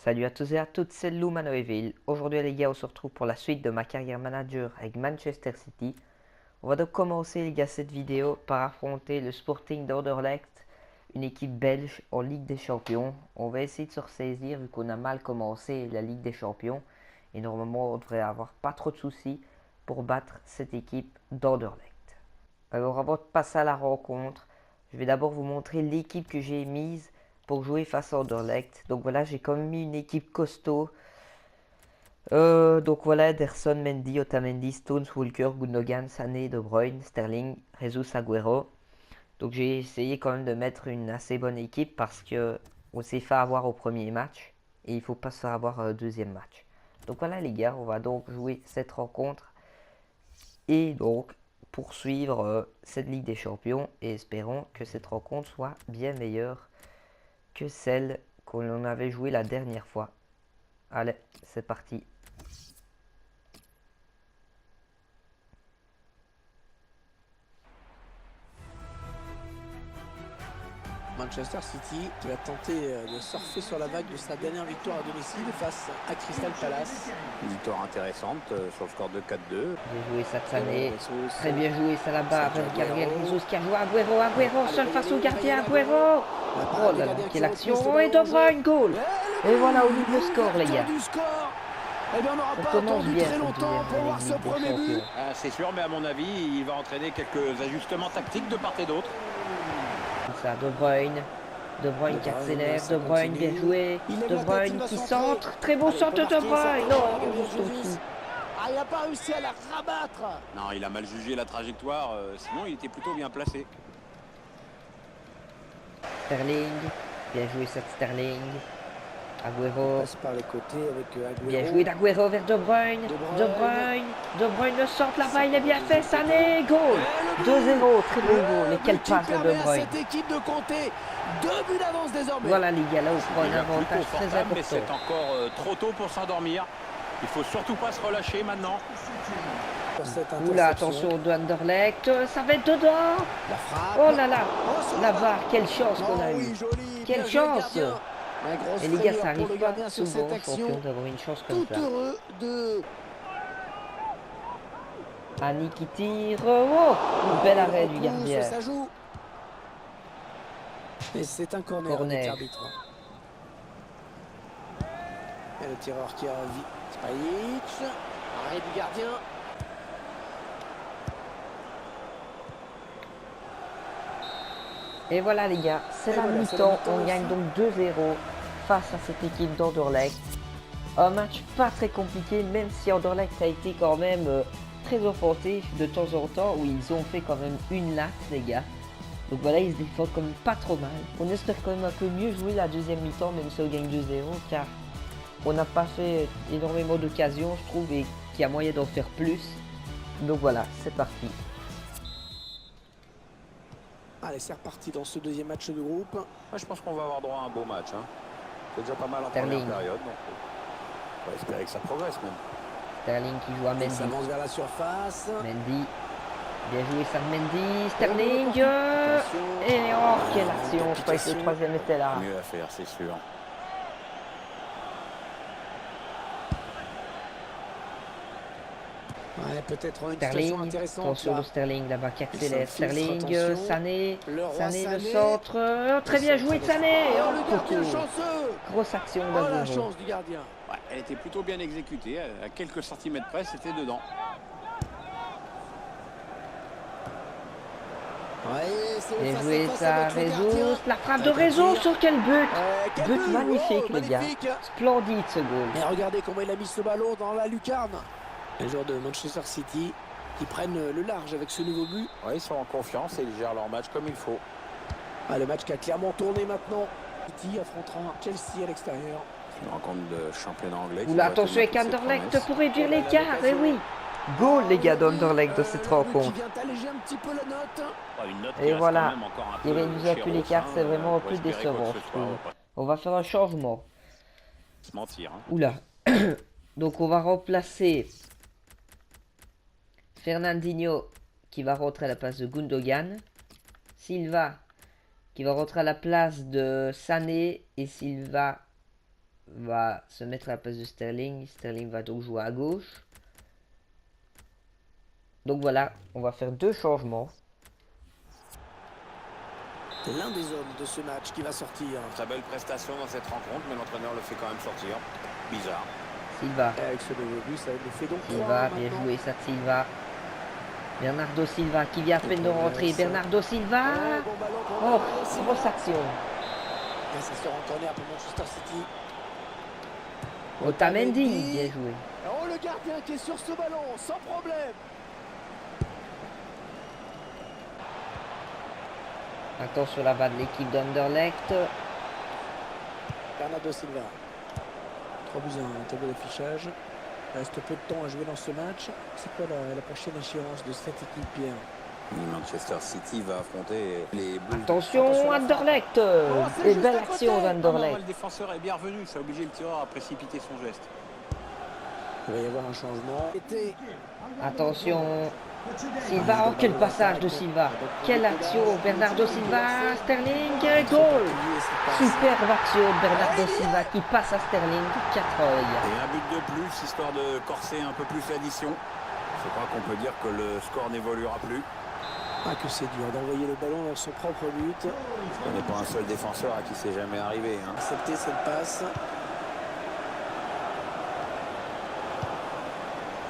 Salut à tous et à toutes, c'est Lou Manoéville. Aujourd'hui les gars, on se retrouve pour la suite de ma carrière manager avec Manchester City. On va donc commencer les gars cette vidéo par affronter le Sporting d'Anderlecht, une équipe belge en Ligue des Champions. On va essayer de se ressaisir vu qu'on a mal commencé la Ligue des Champions. Et normalement on devrait avoir pas trop de soucis pour battre cette équipe d'Anderlecht. Alors avant de passer à la rencontre, je vais d'abord vous montrer l'équipe que j'ai mise pour jouer face à Anderlecht. Donc voilà, j'ai quand même mis une équipe costaud. Donc voilà, Ederson, Mendy, Otamendi, Stones, Walker, Gundogan, Sané, De Bruyne, Sterling, Jesus, Agüero. Donc j'ai essayé quand même de mettre une assez bonne équipe parce que on s'est fait avoir au premier match et il faut pas se faire avoir au deuxième match. Donc voilà les gars, on va donc jouer cette rencontre et donc poursuivre cette Ligue des Champions et espérons que cette rencontre soit bien meilleure que celle qu'on avait jouée la dernière fois. Allez, c'est parti. Manchester City qui va tenter de surfer sur la vague de sa dernière victoire à domicile face à Crystal Palace. Une victoire intéressante sur le score de 4-2. Bien joué Sané, très bien joué ça là-bas avec Gabriel Jesus qui a joué Agüero, seul face au gardien Agüero. Oh là là, quelle action, et De Bruyne, goal. Et voilà, au niveau score les gars. Eh bien, on n'aura pas commence attendu bien très cette longtemps pour voir ce deuxième premier but. Ah, c'est sûr, mais à mon avis, il va entraîner quelques ajustements tactiques de part et d'autre. Ça, De Bruyne qui accélère, De Bruyne bien joué, De Bruyne qui centre, très beau centre de De Bruyne. Non, juste au-dessus. Ah, il n'a pas réussi à la rabattre. Non, il a mal jugé la trajectoire, sinon il était plutôt bien placé. Sterling, bien joué cette Sterling. Agüero, Passe par les côtés avec Agüero. bien joué d'Agüero vers De Bruyne. De Bruyne le centre là-bas, il est bien fait, Sané, goal. 2-0, très beau goal. Et quelle passe de De Bruyne. Cette équipe de compter 2 buts d'avance désormais. Voilà les gars, là on prend un Il est avantage plus très confortable, mais important. c'est encore trop tôt pour s'endormir. Il faut surtout pas se relâcher maintenant. Oula, attention de Anderlecht, ça va être dedans. La frappe. Oh là là, la VAR, quelle chance qu'on a eue. Quelle chance. Et les gars, ça arrive pas souvent, champion, d'avoir une chance comme ça. Heureux de... Annie qui tire, oh, un bel arrêt du gardien. Ça joue. Et c'est un corner. Arbitre. Et le tireur qui a envie. Spajic. Arrêt du gardien. Et voilà les gars, c'est la mi-temps, on gagne donc 2-0 face à cette équipe d'Anderlecht. Un match pas très compliqué, même si Anderlecht a été quand même très offensif de temps en temps, où ils ont fait quand même une latte les gars. Donc voilà, ils se défendent quand même pas trop mal. On espère quand même un peu mieux jouer la deuxième mi-temps, même si on gagne 2-0, car on n'a pas fait énormément d'occasions je trouve, et qu'il y a moyen d'en faire plus. Donc voilà, c'est parti. Allez, c'est reparti dans ce deuxième match de groupe. Moi, je pense qu'on va avoir droit à un beau match. C'est déjà pas mal en première période. Donc on va espérer que ça progresse même. Sterling qui joue à Mendy. Il s'avance vers la surface. Mendy. Bien joué ça Mendy. Sterling. Et oh, quelle action. Je croyais que le troisième était là. Mieux à faire, c'est sûr. Ouais, peut-être une Sterling, intéressante. attention de Sterling là-bas qui accélère. Sterling, Sané, Sané le Sané. centre. Oh, très bien joué de Sané. Oh, Oh, le gardien poteau. chanceux. Grosse action Oh, la d'Agüero. chance du gardien. Ouais, elle était plutôt bien exécutée. À quelques centimètres près, c'était dedans. Ouais, Bien joué ça, Résus. La frappe de Résus sur quel but. But magnifique les gars. Splendide ce goal. Et regardez comment il a mis ce ballon dans la lucarne. Les joueurs de Manchester City qui prennent le large avec ce nouveau but. Ouais, ils sont en confiance et ils gèrent leur match comme il faut. Ah, le match qui a clairement tourné maintenant. City affrontera Chelsea à l'extérieur. Une rencontre de championnat anglais. Oula, attention avec Anderlecht pour réduire l'écart. Et oui. Goal les gars d'Anderlecht de cette rencontre. Qui vient alléger un petit peu la note. Et voilà, il réduit un peu l'écart, c'est vraiment plus décevant je trouve. On va faire un changement. Se mentir. Oula. Donc on va remplacer Fernandinho qui va rentrer à la place de Gundogan. Silva qui va rentrer à la place de Sané. Et Silva va se mettre à la place de Sterling. Sterling va donc jouer à gauche. Donc voilà, on va faire 2 changements. L'un des hommes de ce match qui va sortir. Très belle prestation dans cette rencontre, mais l'entraîneur le fait quand même sortir. Bizarre. Silva. Avec ce nouveau but, ça le fait donc Silva, bien joué ça de Silva. Bernardo Silva qui vient à peine de rentrer. Bernardo Silva. Oh, grosse action. Et ça sort en corner pour Manchester City. Otamendi, bien joué. Oh, le gardien qui est sur ce ballon, sans problème. Attention là-bas de l'équipe d'Anderlecht. Bernardo Silva. 3 buts à 1, tableau d'affichage. Il reste peu de temps à jouer dans ce match. C'est quoi la prochaine échéance de cette équipe, Pierre? Manchester City va affronter les Blues. Attention, Anderlecht. Et belle action d'Anderlecht. Le défenseur est bien revenu, ça a obligé le tireur à précipiter son geste. Il va y avoir un changement. Attention. Silva, oh quel passage de Silva. Quelle action, Bernardo Silva, Sterling, goal. Superbe action de Bernardo Silva qui passe à Sterling, 4 œils. Et un but de plus, histoire de corser un peu plus l'addition. Je crois qu'on peut dire que le score n'évoluera plus. Ah, que c'est dur d'envoyer le ballon dans son propre but. On n'est pas un seul défenseur à qui c'est jamais arrivé. Hein. Accepter cette passe.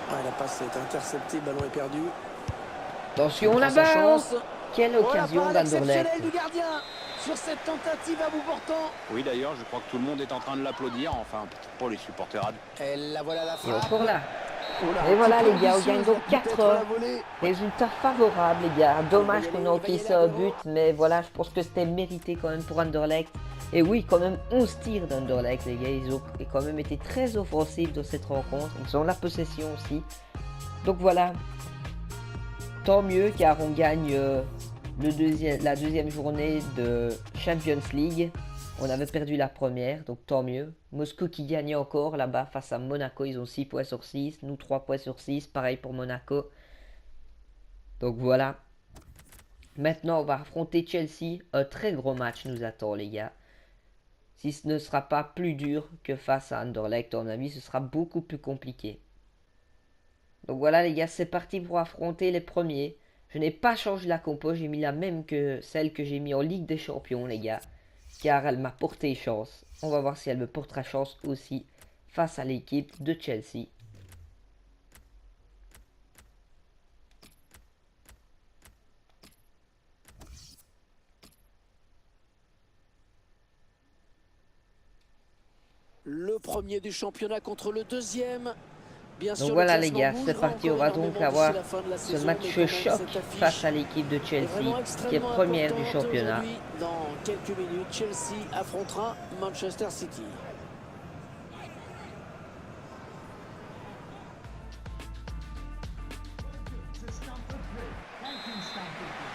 Ah, la passe est interceptée, le ballon est perdu. Attention là-bas. Quelle occasion oh, d'Anderlecht. du gardien sur cette tentative à bout portant. Oui, d'ailleurs, je crois que tout le monde est en train de l'applaudir. Enfin, pour les supporters. Et la voilà la Et frappe. encore là. Oh, Et voilà les gars, on gagne donc 4 heures. heures. Résultat favorable les gars. Dommage qu'on ait encaissé un but, mais voilà, je pense que c'était mérité quand même pour Anderlecht. Et oui, quand même 11 tirs d'Anderlecht les gars. Ils ont quand même été très offensifs dans cette rencontre. Ils ont la possession aussi. Donc voilà. Tant mieux car on gagne la deuxième journée de Champions League. On avait perdu la première, donc tant mieux. Moscou qui gagne encore là-bas face à Monaco. Ils ont 6 points sur 6. Nous 3 points sur 6. Pareil pour Monaco. Donc voilà. Maintenant, on va affronter Chelsea. Un très gros match nous attend, les gars. Si ce ne sera pas plus dur que face à Anderlecht, à mon avis, ce sera beaucoup plus compliqué. Donc voilà, les gars, c'est parti pour affronter les premiers. Je n'ai pas changé la compo. J'ai mis la même que celle que j'ai mis en Ligue des Champions, les gars. Car elle m'a porté chance. On va voir si elle me portera chance aussi face à l'équipe de Chelsea. Le premier du championnat contre le deuxième. Bien Donc sûr, voilà les gars, c'est parti. On va donc avoir ce match choc face à l'équipe de Chelsea qui est première du championnat. Dans quelques minutes, Chelsea affrontera Manchester City.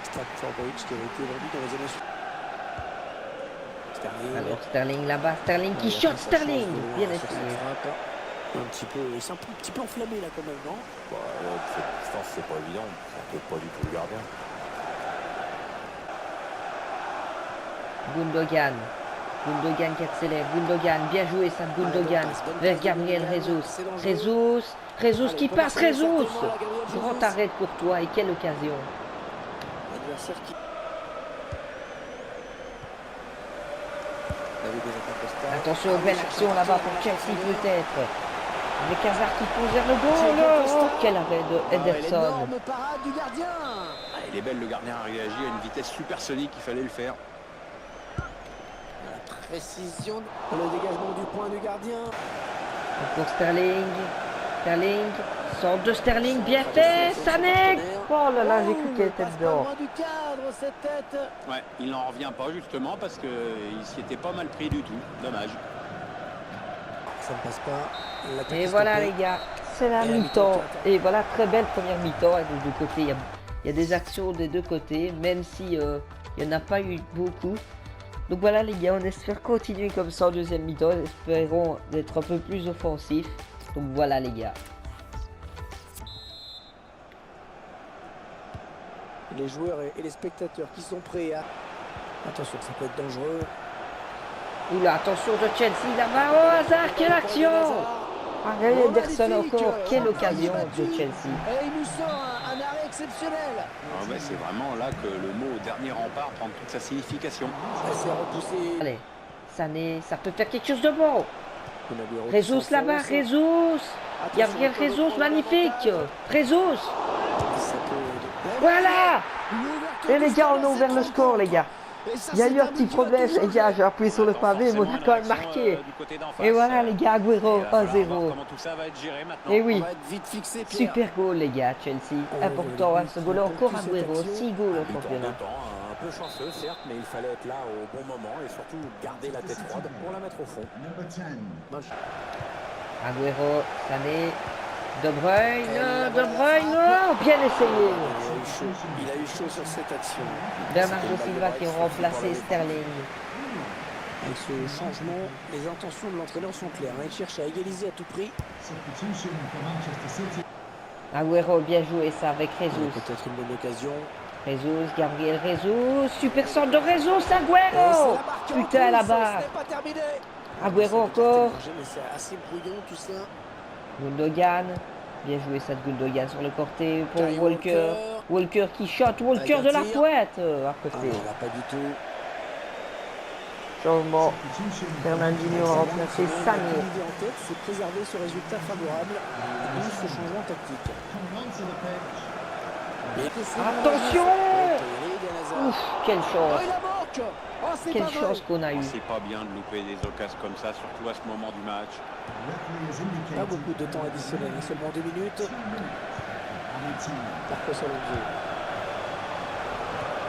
Stamford Bridge qui a été vendu dans les années Sterling. Alors Sterling là-bas, Sterling qui shot, Sterling. Bien essayé. C'est un petit peu enflammé là quand même, non? Cette distance, c'est pas évident. Ça inquiète pas du tout le gardien. Gundogan. Gundogan qui accélère. Gundogan, bien joué ça, Gundogan. Vers Gabriel Jesus. Jesus qui passe, Jesus. Grand arrêt pour toi et quelle occasion. L'adversaire qui... Attention, belle action là-bas pour Chelsea peut-être. Les Khazars qui posent vers le goal. Oh, quel arrêt de Ederson. Énorme parade du gardien. Ah, il est belle, le gardien a réagi à une vitesse supersonique, il fallait le faire. La précision, le dégagement du point du gardien. Pour Sterling. Sterling. Sort de Sterling, bien fait. Sané. Oh là là, j'ai cru qu'elle était dedans. Du cadre, cette tête. Ouais, il n'en revient pas justement parce qu'il s'y était pas mal pris du tout. Dommage. Ça ne passe pas. Et voilà les gars, c'est la mi-temps. Et voilà, très belle première mi-temps. Des deux côtés, il y a des actions des deux côtés, même si il n'y en a pas eu beaucoup. Donc voilà les gars, on espère continuer comme ça en deuxième mi-temps. Espérons d'être un peu plus offensif. Donc voilà les gars. Les joueurs et les spectateurs qui sont prêts à... Attention, ça peut être dangereux. Oula, attention de Chelsea là-bas. Oh, Hazard, quelle action! Ah, Ederson encore, quelle occasion de Chelsea. Et il nous sort un arrêt exceptionnel. Ah ouais, c'est vraiment là que le mot dernier rempart prend toute sa signification. Ça s'est repoussé. Allez, Sané, ça peut faire quelque chose de bon. Agüero Jesus qui là-bas, s'enfonce. Jesus. Gabriel Attention, Jesus, le magnifique. remontada. Jesus. Ça peut- Voilà. L'ouverture Et les du gars, score on a ouvert le cette score, les rencontre. gars. Et ça, Il y a c'est eu un but petit qui va problème, tout les gars. J'ai appuyé sur le Attends, pavé, mais on a forcément quand même une marqué. réaction, du côté d'en face. Et voilà, les gars, Agüero, Il va falloir 1-0. voir comment tout ça va être géré maintenant. Et On oui, va être vite fixé, Pierre. super goal, les gars, Chelsea. Important, hein, ce goal encore Agüero. 6 goals au championnat. Un peu chanceux, certes, mais il fallait être là au bon moment et surtout garder la tête froide pour la mettre au fond. Agüero, Sané, De Bruyne, De Bruyne, oh, bien essayé. Il a eu chaud sur cette action. Bernardo Silva qui a remplacé Sterling. Avec ce changement, les intentions de l'entraîneur sont claires. Il cherche à égaliser à tout prix. Agüero, bien joué ça avec Jesus. Peut-être une bonne occasion. Jesus, Gabriel Jesus, super centre de Jesus, Et c'est Agüero. la marque en Putain plus, là-bas. ce n'est pas terminé. Agüero encore. Mais c'est assez brouillon tout ça. Gundogan, bien joué ça de Gundogan sur le côté pour Kyle Walker. Walker qui shot, Walker Avec de un la tir. poète à Ah côté. non, là, pas du tout. Changement, Fernandinho a remplacé Sané. L'idée en tête, c'est préserver ce résultat favorable et ce changement tactique. Attention! Ouf, quelle Oh, chance, il la manque. Oh, c'est quelle pas vrai. chance qu'on a eu. C'est pas bien de louper des occasions comme ça, surtout à ce moment du match. Pas beaucoup de temps additionnel, seulement 2 minutes. Marcos Alonso.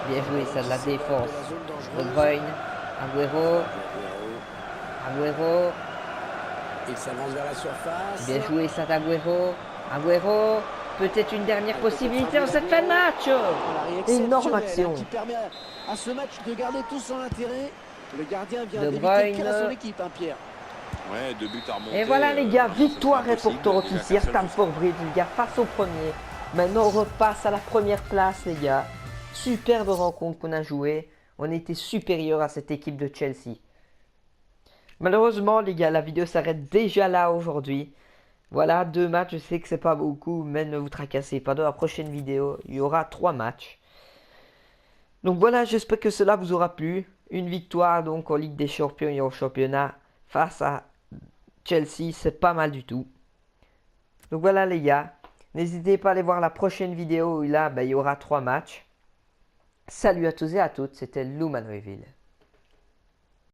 Bien joué ça de la défense. De la zone De dangereuse. Bruyne, Agüero, Agüero. Il s'avance vers la surface. Bien joué ça d'Agüero. Agüero, peut-être une dernière possibilité en cette fin de match. Énorme action. Qui permet à ce match de garder tout son intérêt. Le gardien vient De d'éviter Bruyne. le pire à son équipe, hein, Pierre. Ouais, 2 buts à remonter. Et voilà les gars, victoire c'est est pour impossible, Toronto déjà qu'un seul Stamford Bridge, les gars, face au premier. Maintenant on repasse à la première place les gars. Superbe rencontre qu'on a jouée. On était supérieur à cette équipe de Chelsea. Malheureusement les gars, la vidéo s'arrête déjà là aujourd'hui. Voilà, 2 matchs, je sais que c'est pas beaucoup, mais ne vous tracassez pas. Dans la prochaine vidéo, il y aura 3 matchs. Donc voilà, j'espère que cela vous aura plu. Une victoire donc en Ligue des Champions et au championnat face à Chelsea, c'est pas mal du tout. Donc voilà les gars, n'hésitez pas à aller voir la prochaine vidéo où là, il y aura 3 matchs. Salut à tous et à toutes, c'était Lou Manuelville.